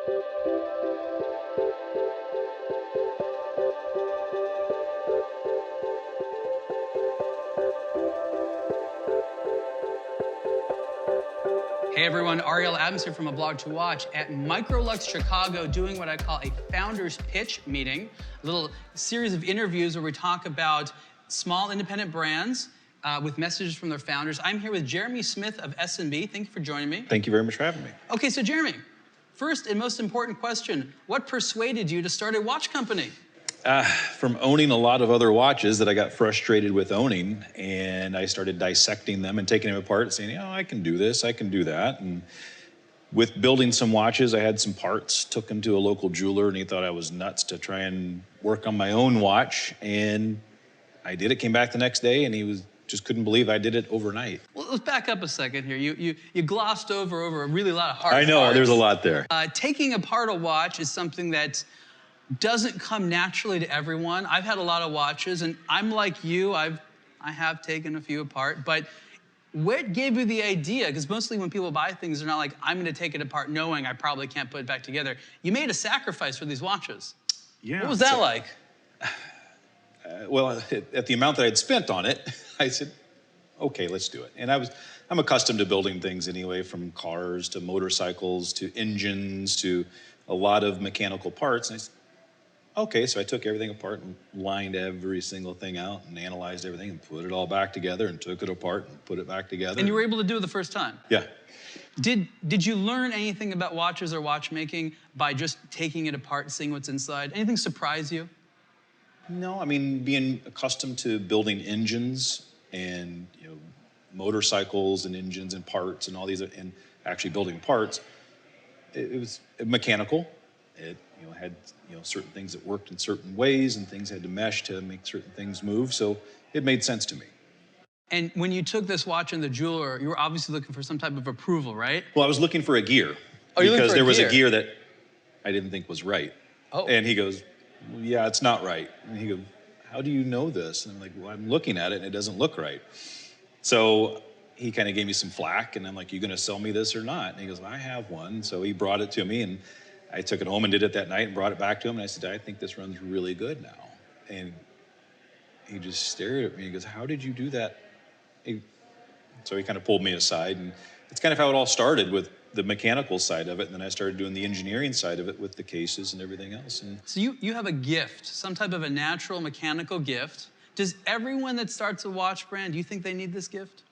Hey everyone, Ariel here from aBlogtoWatch at MicroLUX Chicago, doing what I call a founder's pitch meeting, a little series of interviews where we talk about small independent brands with messages from their founders. I'm here with Jeremy Smith of S&B. Thank you for joining me. Thank you very much for having me. Okay, so Jeremy, first and most important question, what persuaded you to start a watch company? From owning a lot of other watches that I got frustrated with owning, and I started dissecting them and taking them apart and saying, oh, I can do this, I can do that. And with building some watches, I had some parts, took them to a local jeweler, and he thought I was nuts to try and work on my own watch. And I did it, came back the next day, and he just couldn't believe I did it overnight. Well, let's back up a second here. You glossed over a really lot of hard I know, parts. there's a lot there. Taking apart a watch is something that doesn't come naturally to everyone. I've had a lot of watches, and I'm like you, I have taken a few apart, but what gave you the idea? Because mostly when people buy things, they're not like, I'm gonna take it apart knowing I probably can't put it back together. You made a sacrifice for these watches. Yeah. What was that like? Well, at the amount that I'd spent on it, I said, okay, let's do it. And I'm accustomed to building things anyway, from cars to motorcycles to engines to a lot of mechanical parts. And I said, okay, so I took everything apart and lined every single thing out and analyzed everything and put it all back together and took it apart and put it back together. And you were able to do it the first time? Yeah. Did you learn anything about watches or watchmaking by just taking it apart and seeing what's inside? Anything surprise you? No, I mean, being accustomed to building engines and motorcycles and engines and parts and all these, and actually building parts, it was mechanical. It had certain things that worked in certain ways, and things had to mesh to make certain things move. So it made sense to me. And when you took this watch in the jeweler, you were obviously looking for some type of approval, right? Well, I was looking for a gear. Oh, you're looking because for there a was gear. a gear that I didn't think was right. Oh. And he goes, well, yeah, it's not right. And he goes, how do you know this? And I'm like, well, I'm looking at it and it doesn't look right. So he kind of gave me some flack, and I'm like, you gonna sell me this or not? And he goes, well, I have one. So he brought it to me, and I took it home and did it that night and brought it back to him. And I said, I think this runs really good now. And he just stared at me. He goes, how did you do that? So he kind of pulled me aside, and it's kind of how it all started, with the mechanical side of it. And then I started doing the engineering side of it with the cases and everything else. And so you have a gift, some type of a natural mechanical gift. Does everyone that starts a watch brand, do you think they need this gift?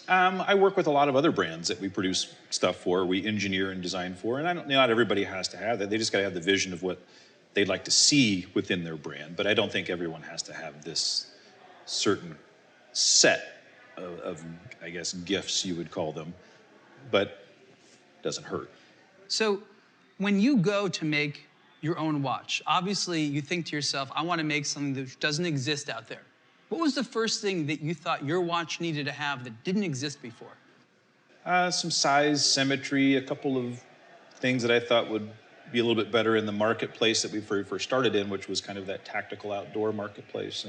I work with a lot of other brands that we produce stuff for, we engineer and design for, and not everybody has to have that. They just got to have the vision of what they'd like to see within their brand. But I don't think everyone has to have this certain set of I guess, gifts, you would call them, but it doesn't hurt. So when you go to make your own watch, obviously you think to yourself, I want to make something that doesn't exist out there. What was the first thing that you thought your watch needed to have that didn't exist before? Some size, symmetry, a couple of things that I thought would be a little bit better in the marketplace that we first started in, which was kind of that tactical outdoor marketplace.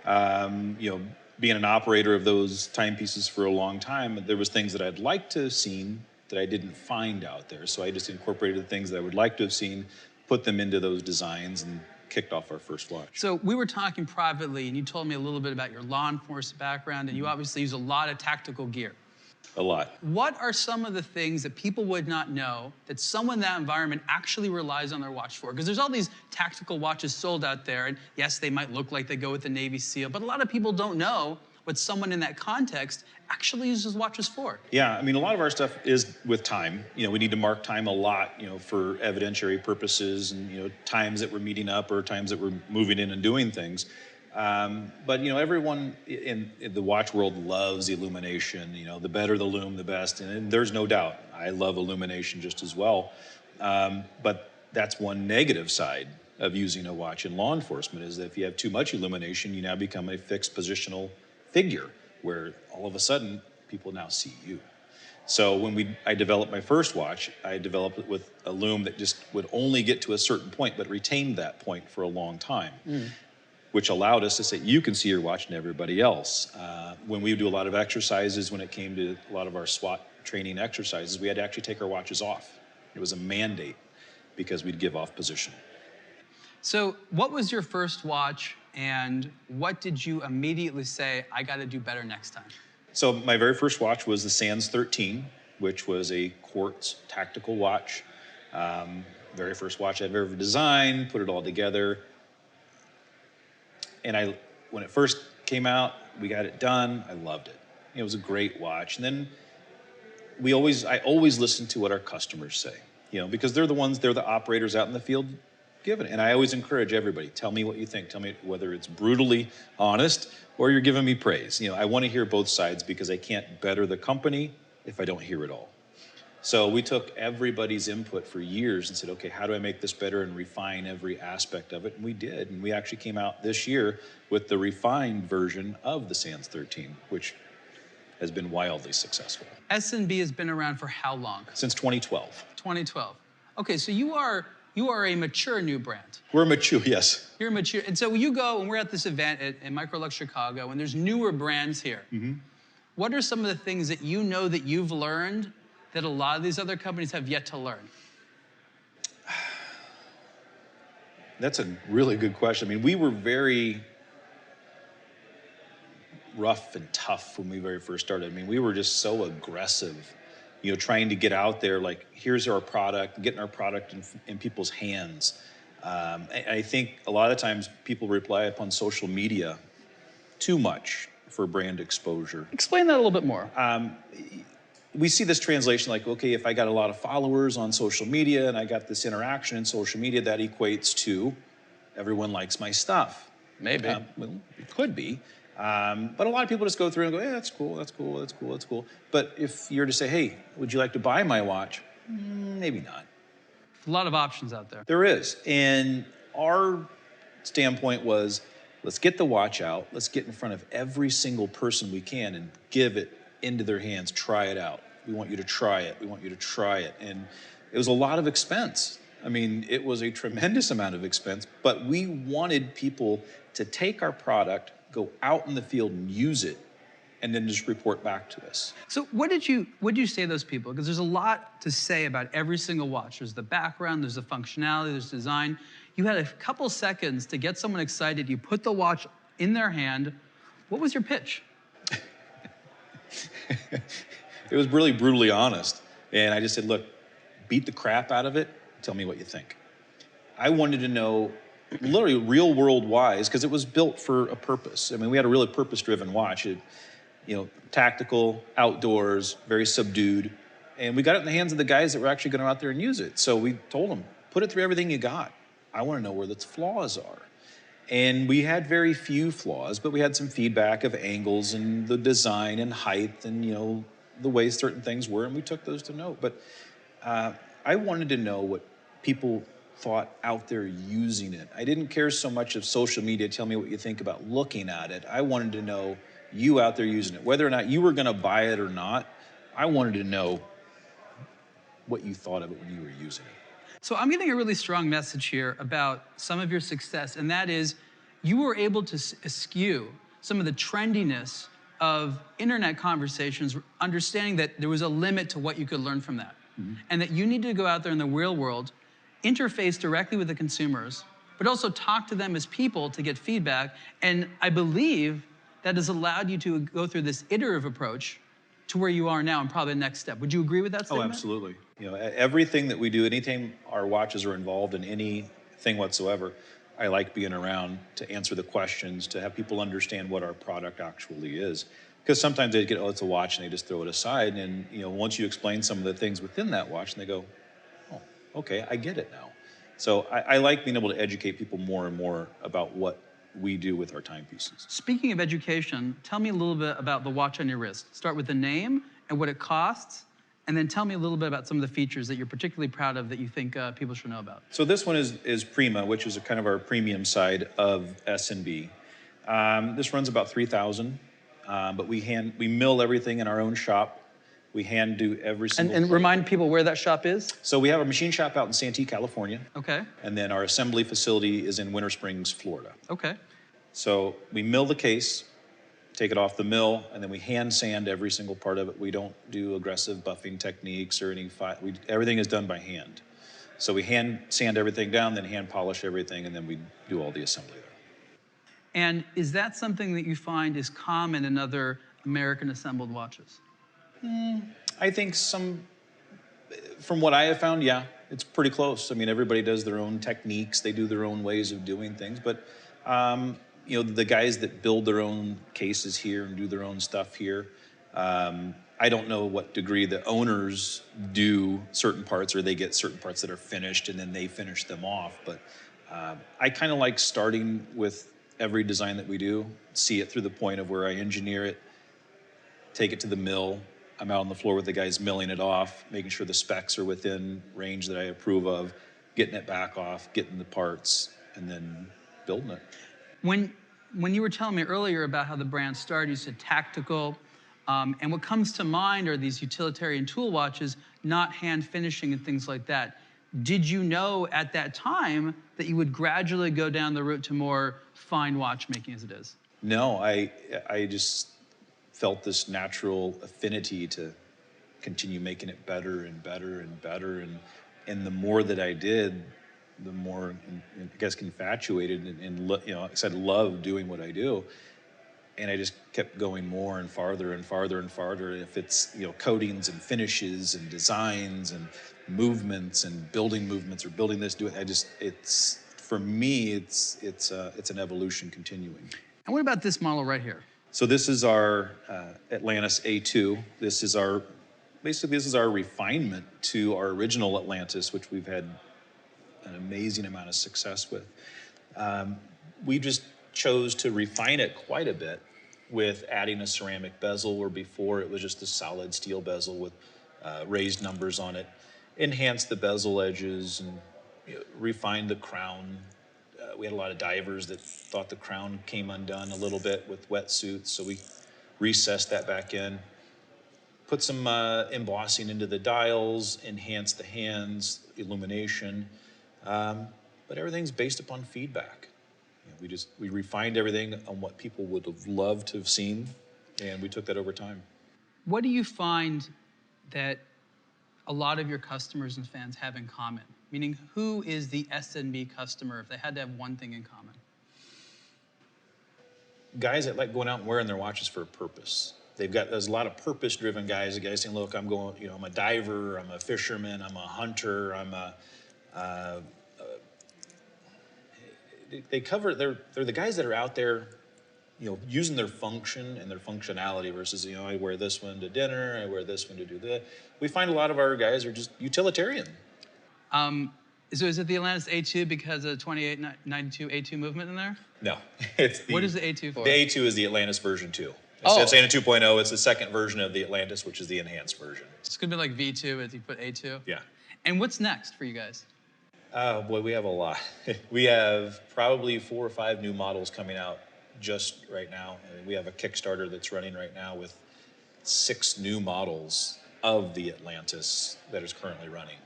And being an operator of those timepieces for a long time, there was things that I'd like to have seen that I didn't find out there. So I just incorporated the things that I would like to have seen, put them into those designs, and kicked off our first watch. So we were talking privately, and you told me a little bit about your law enforcement background, and you obviously use a lot of tactical gear. A lot. What are some of the things that people would not know that someone in that environment actually relies on their watch for? Because there's all these tactical watches sold out there, and yes, they might look like they go with the Navy SEAL, but a lot of people don't know what someone in that context actually uses watches for. Yeah, I mean, a lot of our stuff is with time. We need to mark time a lot, for evidentiary purposes, and, times that we're meeting up or times that we're moving in and doing things. But, everyone in the watch world loves illumination. The better the lume, the best. And there's no doubt, I love illumination just as well. But that's one negative side of using a watch in law enforcement, is that if you have too much illumination, you now become a fixed positional figure, where all of a sudden people now see you. So when I developed my first watch, I developed it with a lume that just would only get to a certain point, but retained that point for a long time, which allowed us to say, you can see your watch and everybody else. When we do a lot of exercises, when it came to a lot of our SWAT training exercises, we had to actually take our watches off It was a mandate because we'd give off position. So what was your first watch, and what did you immediately say, I got to do better next time? So my very first watch was the Sands 13, which was a quartz tactical watch. Very first watch I've ever designed, put it all together. And when it first came out, we got it done. I loved it. It was a great watch. And then I always listen to what our customers say, because they're the operators out in the field giving it. And I always encourage everybody, tell me what you think. Tell me whether it's brutally honest or you're giving me praise. I want to hear both sides because I can't better the company if I don't hear it all. So we took everybody's input for years and said, okay, how do I make this better and refine every aspect of it? And we did. And we actually came out this year with the refined version of the Sands 13, which has been wildly successful. S&B has been around for how long? Since 2012. 2012. Okay, so you are a mature new brand. We're mature, yes. You're mature. And so you go, and we're at this event at MicroLUX Chicago, and there's newer brands here. Mm-hmm. What are some of the things that you know that you've learned that a lot of these other companies have yet to learn? That's a really good question. I mean, we were very rough and tough when we very first started. I mean, we were just so aggressive, trying to get out there, like, here's our product, getting our product in people's hands. I think a lot of times people rely upon social media too much for brand exposure. Explain that a little bit more. We see this translation like, okay, if I got a lot of followers on social media and I got this interaction in social media, that equates to everyone likes my stuff. Maybe. Well, it could be. But a lot of people just go through and go, yeah, that's cool, that's cool, that's cool, that's cool. But if you're to say, hey, would you like to buy my watch? Maybe not. A lot of options out there. There is. And our standpoint was, let's get the watch out. Let's get in front of every single person we can and give it into their hands, try it out. We want you to try it. We want you to try it. And it was a lot of expense. I mean, it was a tremendous amount of expense, but we wanted people to take our product, go out in the field and use it, and then just report back to us. So what did you say to those people? Because there's a lot to say about every single watch. There's the background, there's the functionality, there's design. You had a couple seconds to get someone excited. You put the watch in their hand. What was your pitch? It was really brutally honest. And I just said, look, beat the crap out of it. Tell me what you think. I wanted to know, literally real world wise, because it was built for a purpose. I mean, we had a really purpose-driven watch. Tactical, outdoors, very subdued. And we got it in the hands of the guys that were actually going to go out there and use it. So we told them, put it through everything you got. I want to know where the flaws are. And we had very few flaws, but we had some feedback of angles and the design and height and, the way certain things were, and we took those to note. But I wanted to know what people thought out there using it. I didn't care so much of social media, tell me what you think about looking at it. I wanted to know you out there using it. Whether or not you were going to buy it or not, I wanted to know what you thought of it when you were using it. So I'm getting a really strong message here about some of your success, and that is you were able to eschew some of the trendiness of internet conversations, understanding that there was a limit to what you could learn from that, and that you need to go out there in the real world, interface directly with the consumers, but also talk to them as people to get feedback. And I believe that has allowed you to go through this iterative approach to where you are now and probably the next step. Would you agree with that statement? Oh, absolutely. Everything that we do, anytime our watches are involved in anything whatsoever, I like being around to answer the questions, to have people understand what our product actually is. Because sometimes they get, oh, it's a watch, and they just throw it aside. And once you explain some of the things within that watch, and they go, oh, okay, I get it now. So I like being able to educate people more and more about what we do with our timepieces. Speaking of education, tell me a little bit about the watch on your wrist. Start with the name and what it costs, and then tell me a little bit about some of the features that you're particularly proud of that you think people should know about. So this one is Prima, which is kind of our premium side of S&B. This runs about $3,000, but we mill everything in our own shop. We hand do every single And remind people where that shop is? So we have a machine shop out in Santee, California. Okay. And then our assembly facility is in Winter Springs, Florida. Okay. So we mill the case, take it off the mill, and then we hand sand every single part of it. We don't do aggressive buffing techniques or everything is done by hand. So we hand sand everything down, then hand polish everything, and then we do all the assembly there. And is that something that you find is common in other American assembled watches? I think from what I have found, yeah, it's pretty close. I mean, everybody does their own techniques. They do their own ways of doing things. But, the guys that build their own cases here and do their own stuff here, I don't know what degree the owners do certain parts or they get certain parts that are finished and then they finish them off. But I kind of like starting with every design that we do, see it through the point of where I engineer it, take it to the mill. I'm out on the floor with the guys milling it off, making sure the specs are within range that I approve of, getting it back off, getting the parts, and then building it. When you were telling me earlier about how the brand started, you said tactical, and what comes to mind are these utilitarian tool watches, not hand finishing and things like that. Did you know at that time that you would gradually go down the route to more fine watchmaking as it is? No, I just felt this natural affinity to continue making it better and better and better. And the more that I did, the more, I guess, infatuated and like I said, love doing what I do. And I just kept going more and farther and farther and farther. If it's, coatings and finishes and designs and movements and building movements or building this, for me, it's an evolution continuing. And what about this model right here? So this is our Atlantis A2. This is our refinement to our original Atlantis, which we've had an amazing amount of success with. We just chose to refine it quite a bit with adding a ceramic bezel, where before it was just a solid steel bezel with raised numbers on it. Enhanced the bezel edges and refined the crown. We had a lot of divers that thought the crown came undone a little bit with wetsuits, so we recessed that back in. Put some embossing into the dials, enhanced the hands, illumination, but everything's based upon feedback. We refined everything on what people would have loved to have seen, and we took that over time. What do you find that a lot of your customers and fans have in common? Meaning, who is the S&B customer if they had to have one thing in common? Guys that like going out and wearing their watches for a purpose. There's a lot of purpose-driven guys. The guys saying, "Look, I'm a diver, I'm a fisherman, I'm a hunter, they're the guys that are out there, using their function and their functionality versus, I wear this one to dinner, I wear this one to do that." We find a lot of our guys are just utilitarian. So is it the Atlantis A2 because of the 2892 A2 movement in there? No. What is the A2 for? The A2 is the Atlantis version 2. Instead of saying a 2.0, it's the second version of the Atlantis, which is the enhanced version. It's going to be like V2 if you put A2? Yeah. And what's next for you guys? Boy, we have a lot. We have probably 4 or 5 new models coming out just right now. We have a Kickstarter that's running right now with 6 new models of the Atlantis that is currently running.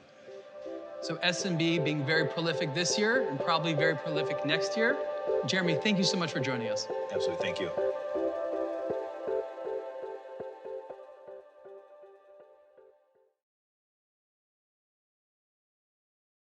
So S&B being very prolific this year and probably very prolific next year. Jeremy, thank you so much for joining us. Absolutely, thank you.